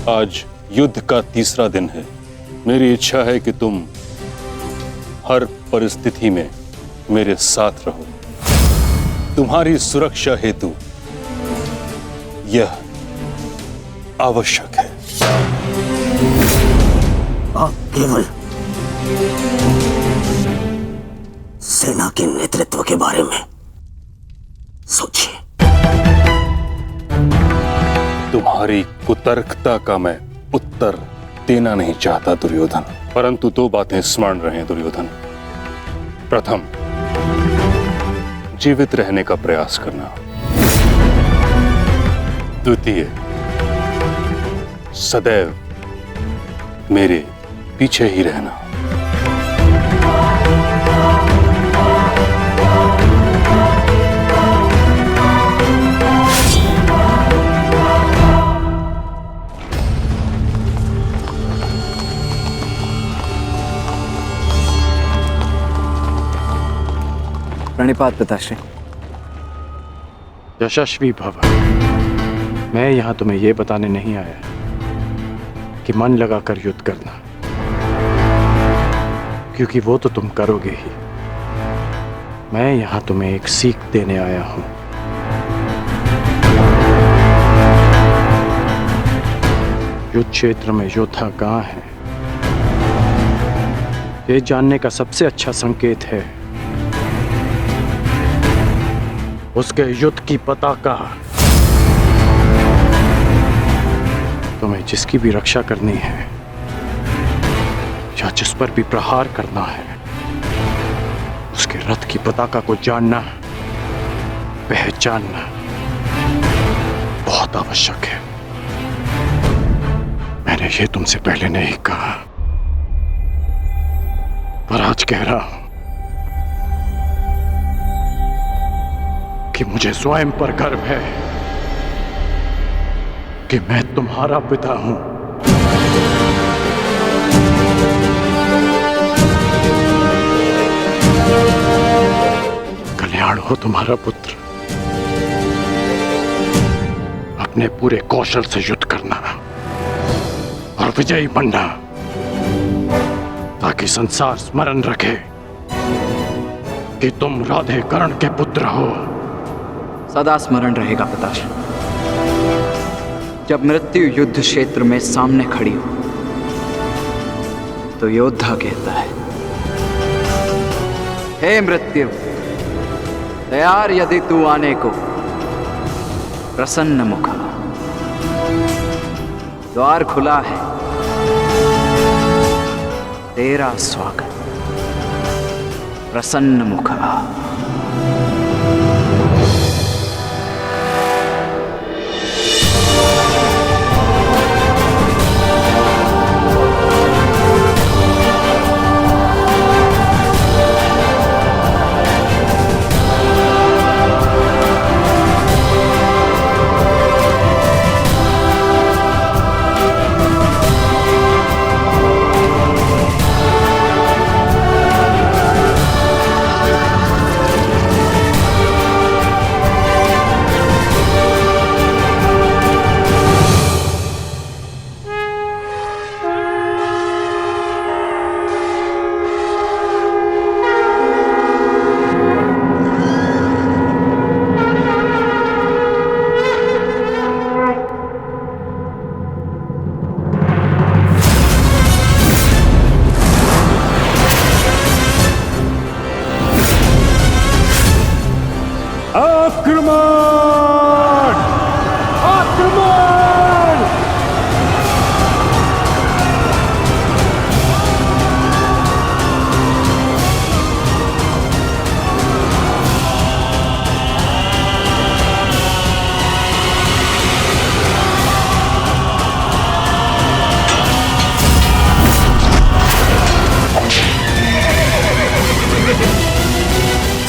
आज युद्ध का तीसरा दिन है। मेरी इच्छा है कि तुम हर परिस्थिति में मेरे साथ रहो। तुम्हारी सुरक्षा हेतु यह आवश्यक है। आप केवल सेना के नेतृत्व के बारे में सोचिए। तुम्हारी कुतर्कता का मैं उत्तर देना नहीं चाहता दुर्योधन, परंतु दो बातें स्मरण रहें दुर्योधन। प्रथम, जीवित रहने का प्रयास करना। द्वितीय, सदैव मेरे पीछे ही रहना। प्रणिपात पिताश्री। यशस्वी भव। मैं यहां तुम्हें यह बताने नहीं आया कि मन लगाकर युद्ध करना, क्योंकि वो तो तुम करोगे ही। मैं यहां तुम्हें एक सीख देने आया हूं। युद्ध क्षेत्र में योद्धा कहां है, ये जानने का सबसे अच्छा संकेत है उसके युद्ध की पताका। तुम्हें जिसकी भी रक्षा करनी है या जिस पर भी प्रहार करना है, उसके रथ की पताका को जानना, पहचानना बहुत आवश्यक है। मैंने ये तुमसे पहले नहीं कहा, पर आज कह रहा हूं कि मुझे स्वयं पर गर्व है कि मैं तुम्हारा पिता हूं। कल्याण हो तुम्हारा पुत्र। अपने पूरे कौशल से युद्ध करना और विजयी बनना, ताकि संसार स्मरण रखे कि तुम राधे कर्ण के पुत्र हो। सदा स्मरण रहेगा पिताश्री। जब मृत्यु युद्ध क्षेत्र में सामने खड़ी हो तो योद्धा कहता है, हे मृत्यु, तैयार यदि तू आने को, प्रसन्न मुखा। द्वार खुला है, तेरा स्वागत, प्रसन्न मुखा।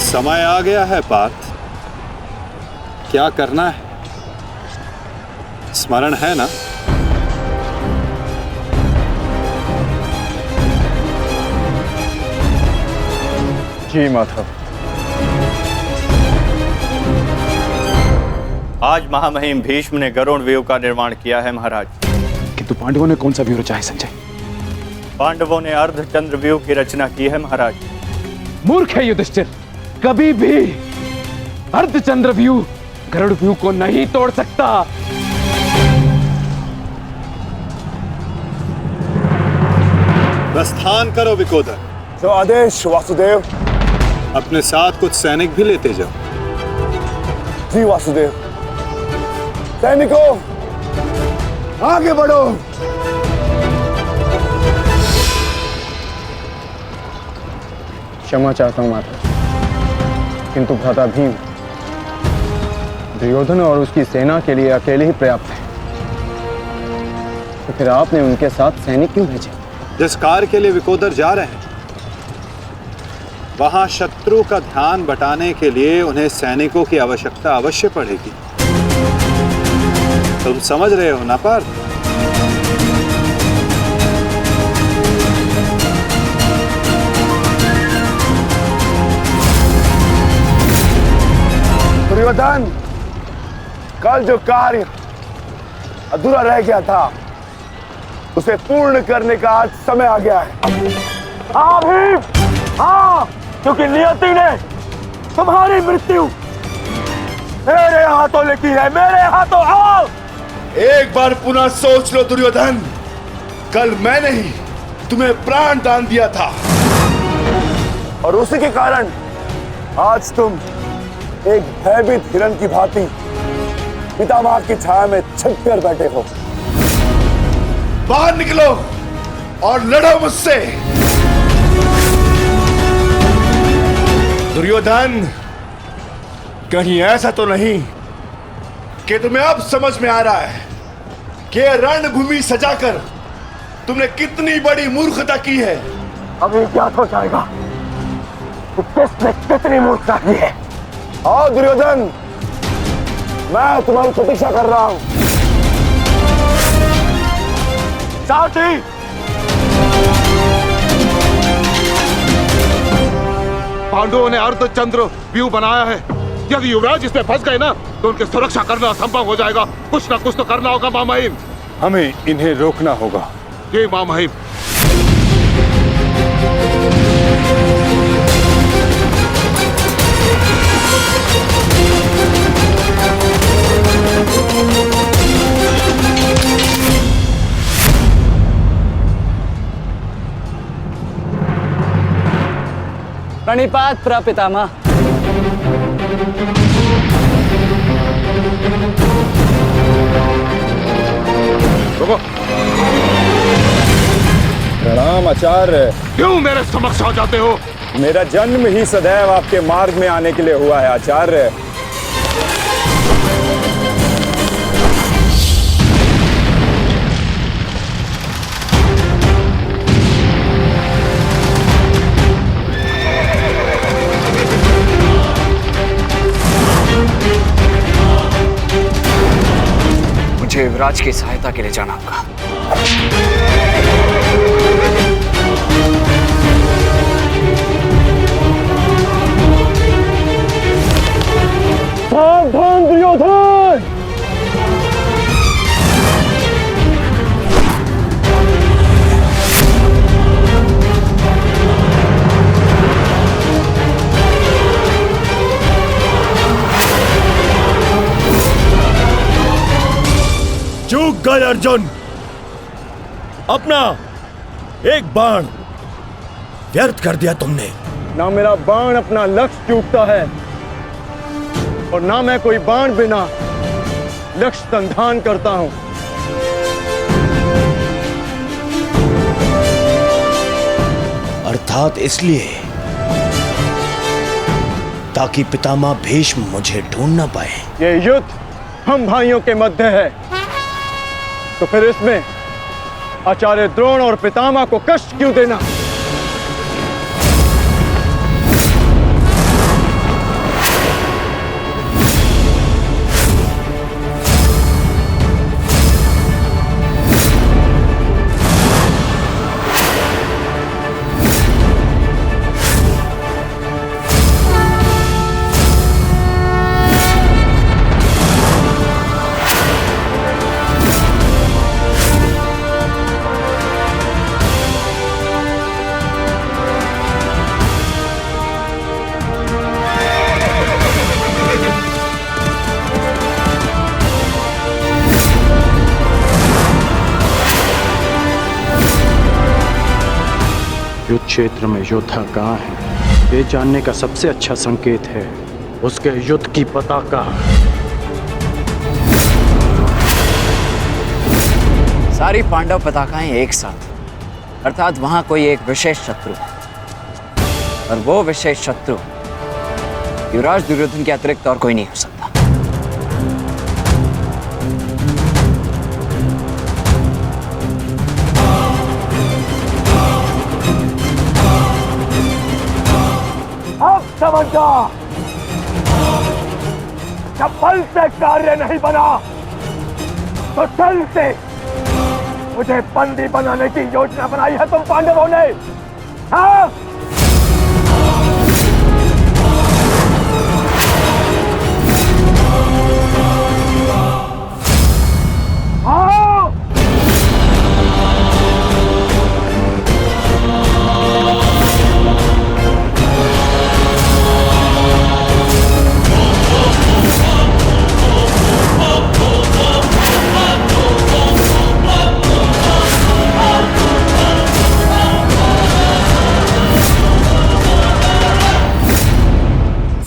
समय आ गया है पार्थ। क्या करना है, स्मरण है ना? जी माधव। आज महामहिम भीष्म ने गरुड़ व्यूह का निर्माण किया है महाराज। कि किंतु पांडवों ने कौन सा व्यूह रचा है संजय? पांडवों ने अर्धचंद्र व्यूह की रचना की है महाराज। मूर्ख है युधिष्ठिर, कभी भी अर्धचंद्र व्यूह गरुड़ व्यूह को नहीं तोड़ सकता। प्रस्थान करो विकोदर। जो आदेश वासुदेव। अपने साथ कुछ सैनिक भी लेते जाओ। जी वासुदेव। सैनिकों, आगे बढ़ो। क्षमा चाहता हूं माता, किंतु भ्राता भीम दुर्योधन और उसकी सेना के लिए अकेले ही पर्याप्त है, तो फिर आपने उनके साथ सैनिक क्यों भेजे? जिस कार्य के लिए विकोदर जा रहे हैं वहां शत्रु का ध्यान बटाने के लिए उन्हें सैनिकों की आवश्यकता अवश्य पड़ेगी। तुम समझ रहे हो ना पार्थ? दुर्योधन, कल जो कार्य अधूरा रह गया था उसे पूर्ण करने का आज समय आ गया है। हाँ भीम, हाँ, क्योंकि नियति ने तुम्हारी मृत्यु मेरे हाथों लिखी है, मेरे हाथों। आओ, एक बार पुनः सोच लो दुर्योधन, कल मैंने ही तुम्हें प्राण दान दिया था और उसी के कारण आज तुम एक भयभीत हिरण की भांति पितामह की छाया में छिप कर बैठे हो। बाहर निकलो और लड़ो मुझसे। दुर्योधन, कहीं ऐसा तो नहीं कि तुम्हें अब समझ में आ रहा है कि रणभूमि सजाकर तुमने कितनी बड़ी मूर्खता की है? अभी ज्ञात हो जाएगा कि किसने कितनी मूर्खता की है। आओ दुर्योधन, मैं तुम्हारी प्रतीक्षा कर रहा हूं। साथी, पांडवों ने अर्धचंद्र व्यूह बनाया है। यदि युवराज इसमें फंस गए ना तो उनकी सुरक्षा करना असंभव हो जाएगा। कुछ ना कुछ तो करना होगा मामहिम। हमें इन्हें रोकना होगा। ये मामहिम। प्रणिपात प्रपितामह। प्रणाम आचार्य। क्यों मेरे समक्ष आ जाते हो? मेरा जन्म ही सदैव आपके मार्ग में आने के लिए हुआ है आचार्य। मुझे युवराज की सहायता के लिए जाना होगा। सावधान दुर्योधन! चूक गए अर्जुन। अपना एक बाण व्यर्थ कर दिया तुमने। ना मेरा बाण अपना लक्ष्य चूकता है और ना मैं कोई बाण बिना लक्ष्य संधान करता हूं। अर्थात इसलिए ताकि पितामह भीष्म मुझे ढूंढ ना पाए। ये युद्ध हम भाइयों के मध्य है, तो फिर इसमें आचार्य द्रोण और पितामह को कष्ट क्यों देना? युद्ध क्षेत्र में योद्धा कहाँ है, ये जानने का सबसे अच्छा संकेत है उसके युद्ध की पताका। सारी पांडव पताकाएं एक साथ, अर्थात वहां कोई एक विशेष शत्रु है, और वो विशेष शत्रु युवराज दुर्योधन के अतिरिक्त और कोई नहीं हो सकता। अब समझा, जब बल से कार्य नहीं बना तो छल से मुझे बंदी बनाने की योजना बनाई है तुम पांडवों ने। हाँ? हाँ?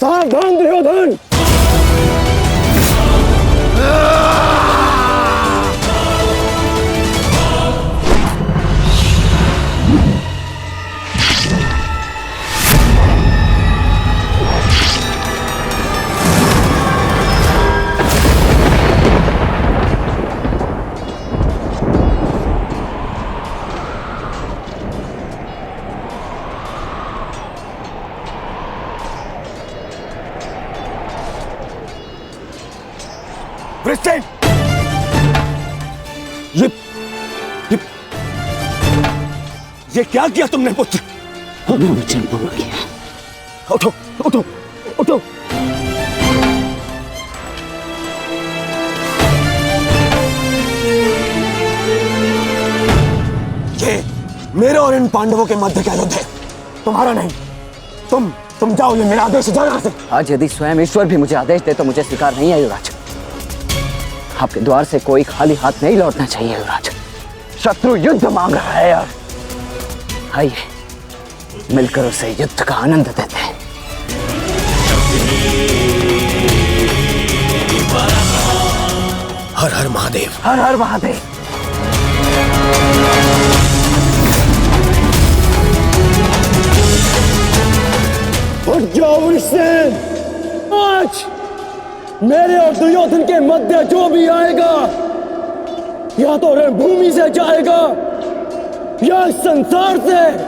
सावधान दुर्योधन, वृषसेन, ये क्या किया तुमने पुत्र? वचन पूर्ण किया। उठो उठो उठो। ये मेरे और इन पांडवों के मध्य का युद्ध है, तुम्हारा नहीं। तुम जाओ, ये मेरा आदेश है, जाओ यहाँ से। आज यदि स्वयं ईश्वर भी मुझे आदेश दे तो मुझे स्वीकार नहीं है युवराज। आपके द्वार से कोई खाली हाथ नहीं लौटना चाहिए युवराज। शत्रु युद्ध मांग रहा है यार। आइए मिलकर उसे युद्ध का आनंद देते हैं। हर हर महादेव, हर हर महादेव। उठ जाओ वृषसेन, आज मेरे और दुर्योधन के मध्य जो भी आएगा या तो रणभूमि से जाएगा या संसार से।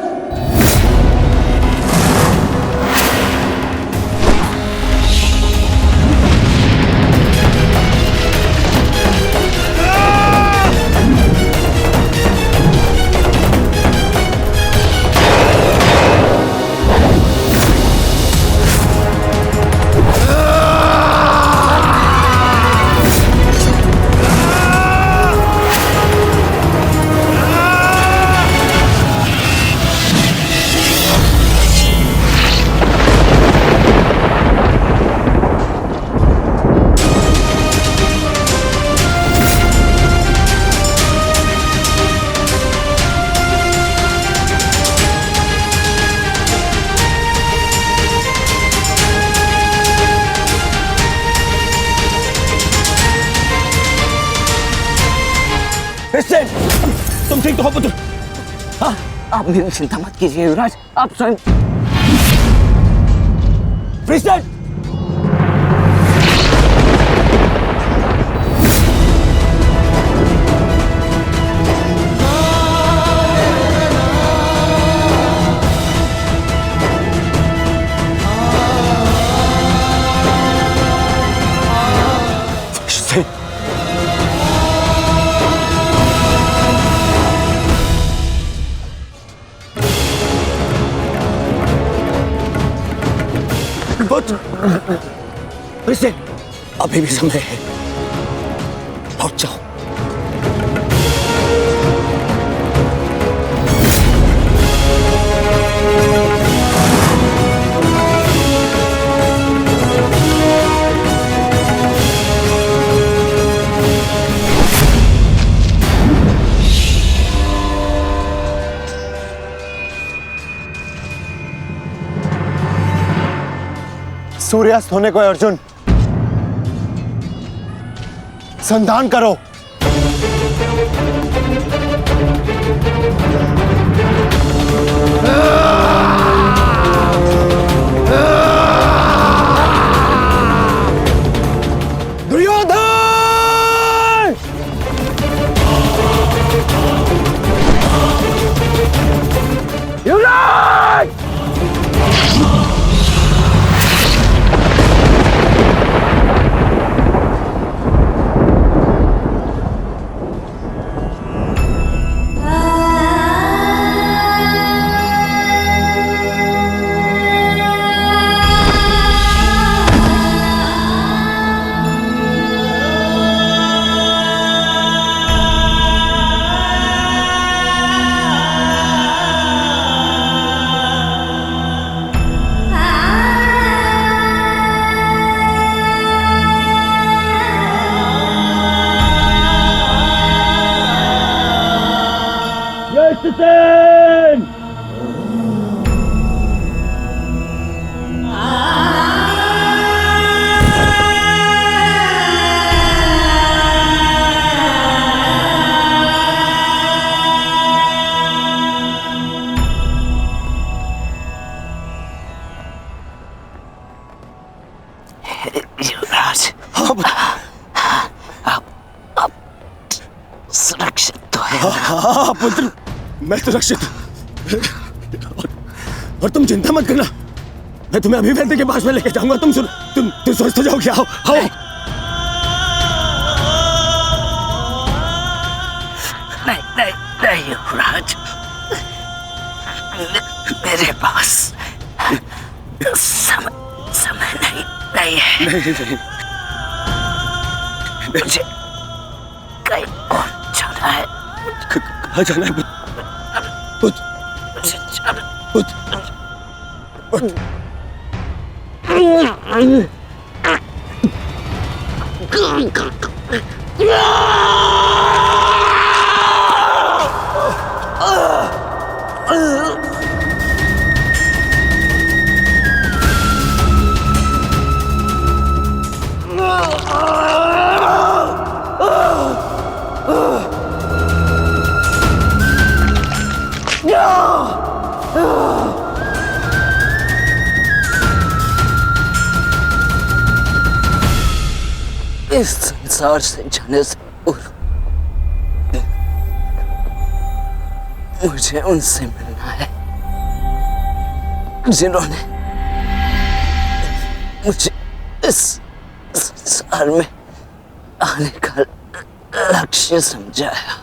तुम ठीक तो हो पुत्र? हाँ, आप मेरी चिंता मत कीजिए युवराज, आप स्वयं। वृषसेन, वृषसेन, अभी भी समय है, लौट जाओ। सूर्यास्त होने को है अर्जुन। संधान करो। युवराज, अब सुरक्षित तो है। हाँ पुत्र, मैं सुरक्षित। और तुम चिंता मत करना, मैं तुम्हें अभी वैद्य के पास में लेके जाऊंगा। तुम स्वस्थ हो जाओगे। आओ आओ। नहीं युवराज, मेरे पास समय नहीं है। नहीं। मुझे कहीं और जाना है। कहाँ जाना है पुत्र? मुझे जाना। इस संसार से जाने से पूर्व मुझे उनसे मिलना है जिन्होंने मुझे इस संसार में आने का लक्ष्य समझाया।